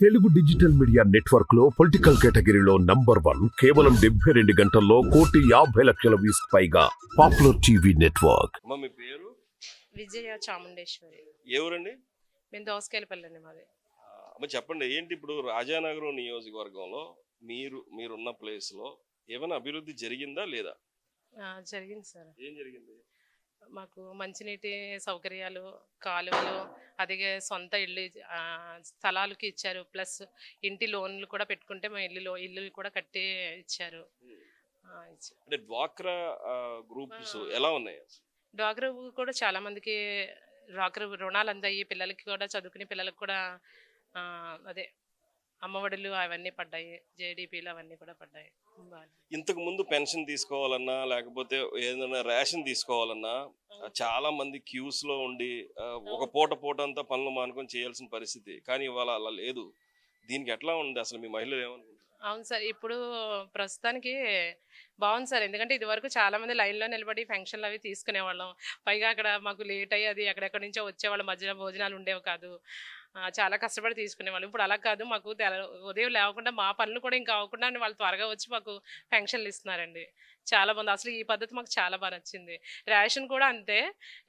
Telugu digital media network లో political కేటగిరీలో number 1 కేవలం 72 గంటల్లో 1,50,00,000 వ్యూస్ పైగా పాపులర్ టీవీ నెట్వర్క్. అమ్మ మీ పేరు? విజయ చాముండేశ్వరి. ఏ ఊరండి? మేము దోసకాయలపల్లి అండి మాది. అమ్మ చెప్పండి, ఏంటి ఇప్పుడు రాజానగరం నియోజకవర్గంలో మీరున్న ప్లేస్ లో ఏమైనా అభివృద్ధి జరిగిందా లేదా? జరిగింది సార్. ఏం జరిగింది? మాకు మంచినీటి సౌకర్యాలు, కాలువలు, అదిగే సొంత ఇల్లు స్థలాలకి ఇచ్చారు. ప్లస్ ఇంటి లోన్లు కూడా పెట్టుకుంటే మా ఇల్లు కూడా కట్టి ఇచ్చారు. అంటే డ్వాక్రా గ్రూప్స్ ఎలా ఉన్నాయి? డ్వాక్రా కూడా చాలా మందికి డ్వాక్రా రుణాలు అందాయి. పిల్లలకి కూడా చదువుకునే పిల్లలకి కూడా అదే అమ్మఒడులు అవన్నీ పడ్డాయి. జేడీపీలు అవన్నీ కూడా పడ్డాయి. ఇంతకు ముందు పెన్షన్ తీసుకోవాలన్నా లేకపోతే ఏదైనా రేషన్ తీసుకోవాలన్నా చాలా మంది క్యూస్ లో ఉండి ఒక పూట అంతా పనులు మానుకొని చేయాల్సిన పరిస్థితి. కానీ ఇవాళ అలా లేదు. దీనికి ఎట్లా ఉంది అసలు? మీ మహిళలు ఏమనుకుంటారు? అవును సార్, ఇప్పుడు ప్రస్తుతానికి బాగుంది సార్. ఎందుకంటే ఇది వరకు చాలా మంది లైన్లో నిలబడి ఫంక్షన్లు అవి తీసుకునేవాళ్ళం. పైగా అక్కడ మాకు లేట్ అయ్యేది, ఎక్కడెక్కడి నుంచో వచ్చేవాళ్ళు, మధ్యలో భోజనాలు ఉండేవి కాదు. చాలా కష్టపడి తీసుకునేవాళ్ళు. ఇప్పుడు అలా కాదు, మాకు ఉదయం లేవకుండా మా పనులు కూడా ఇంకా అవ్వకుండా వాళ్ళు త్వరగా వచ్చి మాకు ఫంక్షన్లు ఇస్తున్నారండి. చాలా బాగుంది. అసలు ఈ పద్ధతి మాకు చాలా బాగా నచ్చింది. రేషన్ కూడా అంతే.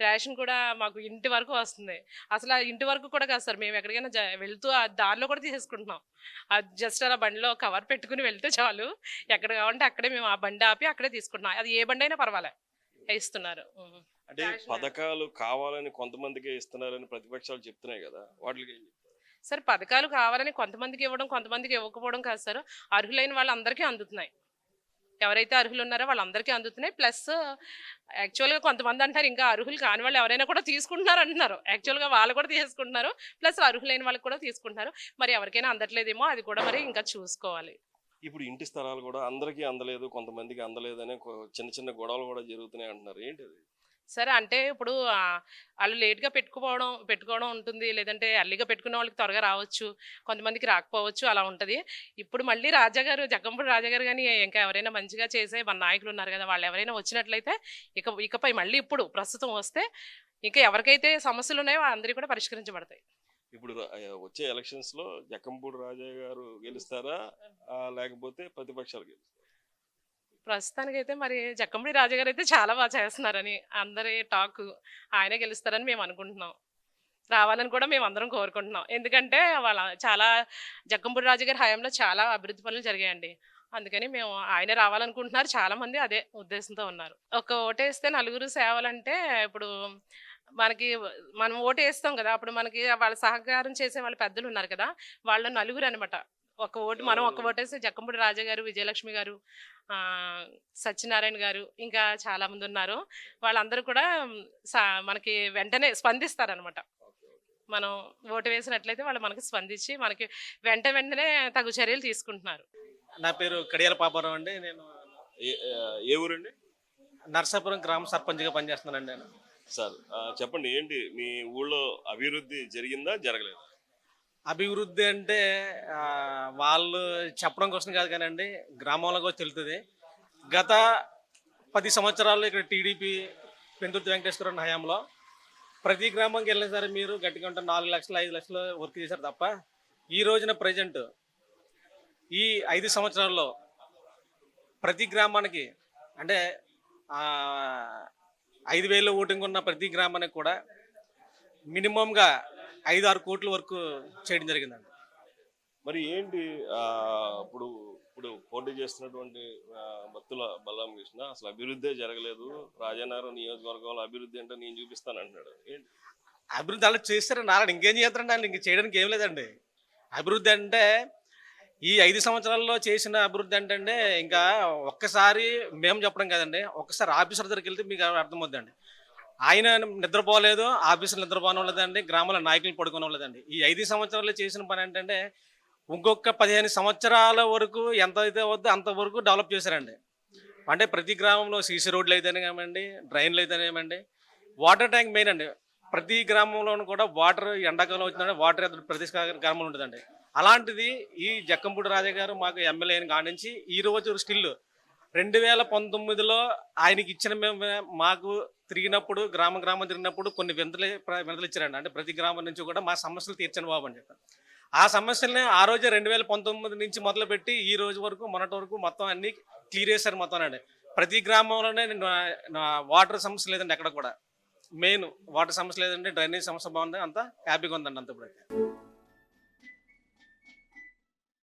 రేషన్ కూడా మాకు ఇంటి వరకు వస్తుంది. అసలు ఆ ఇంటి వరకు కూడా కాదు సార్, మేము ఎక్కడికైనా వెళ్తూ ఆ దారిలో కూడా తీసేసుకుంటున్నాం. అది జస్ట్ అలా బండిలో కవర్ పెట్టుకుని వెళ్తే చాలు, ఎక్కడ కావాలంటే అక్కడే మేము ఆ బండి ఆపి అక్కడే తీసుకుంటున్నాం. అది ఏ బండి అయినా పర్వాలే ఇస్తున్నారు. అంటే పథకాలు కావాలని కొంతమందికే ఇస్తున్నారని ప్రతిపక్షాలు చెప్తున్నాయి కదా, వాటికి ఏం చెప్తారు? సార్, పథకాలు కావాలని కొంతమందికి ఇవ్వడం, కొంతమందికి ఇవ్వకపోవడం కాదు సార్. అర్హులైన వాళ్ళందరికీ అందుతున్నాయి. ఎవరైతే అర్హులు ఉన్నారో వాళ్ళందరికీ అందుతున్నాయి. ప్లస్ యాక్చువల్గా కొంతమంది అంటారు ఇంకా అర్హులు కాని వాళ్ళు ఎవరైనా కూడా తీసుకుంటున్నారు అంటున్నారు. యాక్చువల్గా వాళ్ళు కూడా తీసుకుంటున్నారు, ప్లస్ అర్హులైన వాళ్ళకి కూడా తీసుకుంటున్నారు. మరి ఎవరికైనా అందట్లేదేమో, అది కూడా మరి ఇంకా చూసుకోవాలి. ఇప్పుడు ఇంటి స్థలాలు కూడా అందరికీ అందలేదు, కొంతమందికి అందలేదు అనే చిన్న గొడవలు కూడా జరుగుతున్నాయి అంటున్నారు. ఏంటి అది? సరే, అంటే ఇప్పుడు వాళ్ళు లేట్గా పెట్టుకోవడం ఉంటుంది. లేదంటే అర్లీగా పెట్టుకునే వాళ్ళకి త్వరగా రావచ్చు, కొంతమందికి రాకపోవచ్చు, అలా ఉంటుంది. ఇప్పుడు మళ్ళీ జక్కంపూడి రాజాగారు కానీ ఇంకా ఎవరైనా మంచిగా చేసే మన నాయకులు ఉన్నారు కదా, వాళ్ళు ఎవరైనా వచ్చినట్లయితే ఇకపై మళ్ళీ ఇప్పుడు ప్రస్తుతం వస్తే ఇంకా ఎవరికైతే సమస్యలు ఉన్నాయో అందరికీ కూడా పరిష్కరించబడతాయి. ఇప్పుడు వచ్చే ఎలక్షన్స్ లో జక్కంపూడి రాజా గారు గెలుస్తారా లేకపోతే ప్రతిపక్షాలు గెలుస్తారా? ప్రస్తుతానికైతే మరి జక్కంపూడి రాజాగారు అయితే చాలా బాగా చేస్తున్నారని అందరి టాక్. ఆయనే గెలుస్తారని మేము అనుకుంటున్నాం. రావాలని కూడా మేము అందరం కోరుకుంటున్నాం. ఎందుకంటే జక్కంపూడి రాజాగారి హయాంలో చాలా అభివృద్ధి పనులు జరిగాయండి. అందుకని మేము ఆయనే రావాలనుకుంటున్నారు. చాలా మంది అదే ఉద్దేశంతో ఉన్నారు. ఒక ఓటేస్తే నలుగురు సేవలంటే ఇప్పుడు మనం ఓటు వేస్తాం కదా, అప్పుడు మనకి వాళ్ళ సహకారం చేసే వాళ్ళ పెద్దలు ఉన్నారు కదా, వాళ్ళు నలుగురు అనమాట. మనం ఒక ఓటేస్తే జక్కంపూడి రాజా గారు, విజయలక్ష్మి గారు, సత్యనారాయణ గారు, ఇంకా చాలా మంది ఉన్నారు. వాళ్ళందరూ కూడా మనకి వెంటనే స్పందిస్తారనమాట. మనం ఓటు వేసినట్లయితే వాళ్ళు మనకి స్పందించి మనకి వెంటనే తగు చర్యలు తీసుకుంటున్నారు. నా పేరు కడియాల పాపారావు అండి. నేను ఏ ఊరండి? నర్సాపురం గ్రామ సర్పంచ్గా పనిచేస్తున్నానండి. నేను సార్ చెప్పండి, ఏంటి మీ ఊళ్ళో అభివృద్ధి జరిగిందా జరగలేదు? అభివృద్ధి అంటే వాళ్ళు చెప్పడం కోసం కాదు కానండి, గ్రామంలో కూడా తెలుస్తుంది. గత 10 సంవత్సరాలు ఇక్కడ టీడీపీ పెందుర్తి వెంకటేశ్వర హయాంలో ప్రతి గ్రామంకి వెళ్ళిన సరే మీరు గట్టిగా ఉంటే 4 లక్షలు 5 లక్షలు వర్క్ చేశారు తప్ప, ఈ రోజున ప్రజెంట్ ఈ 5 సంవత్సరాల్లో ప్రతి గ్రామానికి అంటే 5,000 ఓటింగ్ ఉన్న ప్రతి గ్రామానికి కూడా మినిమంగా 5-6 కోట్ల వరకు చేయడం జరిగిందండి. మరి ఏంటి ఇప్పుడు పోటీ చేస్తున్నటువంటి భక్తుల బల్లాం కృష్ణ అసలు అభివృద్ధి జరగలేదు, రాజానగరం నియోజకవర్గంలో అభివృద్ధి అంటే నేను చూపిస్తాను అంటున్నాడు. ఏంటి అభివృద్ధి అలా చేస్తారు నారాయణ? ఇంకేం చేస్తారండి? ఇంక చేయడానికి ఏం లేదండి. అభివృద్ధి అంటే ఈ 5 సంవత్సరాల్లో చేసిన అభివృద్ధి అంటే ఇంకా ఒక్కసారి మేము చెప్పడం కదండి, ఒక్కసారి ఆఫీసర్ దగ్గరికి వెళ్తే మీకు అర్థమవుద్దండి. ఆయన నిద్రపోలేదు, ఆఫీసులు నిద్రపోనలేదండి, గ్రామాల నాయకులు పడుకోనలేదండి. ఈ 5 సంవత్సరాల్లో చేసిన పని ఏంటంటే ఇంకొక 15 సంవత్సరాల వరకు ఎంత అయితే వద్దో అంతవరకు డెవలప్ చేశారండి. అంటే ప్రతి గ్రామంలో సీసీ రోడ్లు అయితేనేమండి, డ్రైన్లు అయితేనేమండి, వాటర్ ట్యాంక్ మెయిన్ అండి. ప్రతి గ్రామంలోనూ కూడా వాటర్ ఎండాకాలం వచ్చిందంటే వాటర్ ప్రతి గ్రామంలో ఉంటుందండి. అలాంటిది ఈ జక్కంపూడి రాజా గారు మాకు ఎమ్మెల్యే అయిన కాడి నుంచి ఈ రోజు స్టిల్ 2019లో ఆయనకి ఇచ్చిన మాకు తిరిగినప్పుడు గ్రామం తిరిగినప్పుడు కొన్ని వింతలు ఇచ్చారండి. అంటే ప్రతి గ్రామం నుంచి కూడా మా సమస్యలు తీర్చండి బాబు అని చెప్పారు. ఆ సమస్యల్ని ఆ రోజే 2019 నుంచి మొదలుపెట్టి ఈ రోజు వరకు మొన్నటి వరకు మొత్తం అన్ని క్లియర్ చేశారు మొత్తం అండి. ప్రతి గ్రామంలోనే వాటర్ సమస్య లేదండి ఎక్కడ కూడా. మెయిన్ వాటర్ సమస్య లేదండి, డ్రైనేజ్ సమస్య బాగుంది, అంతా హ్యాపీగా ఉందండి అంత ఇప్పుడు.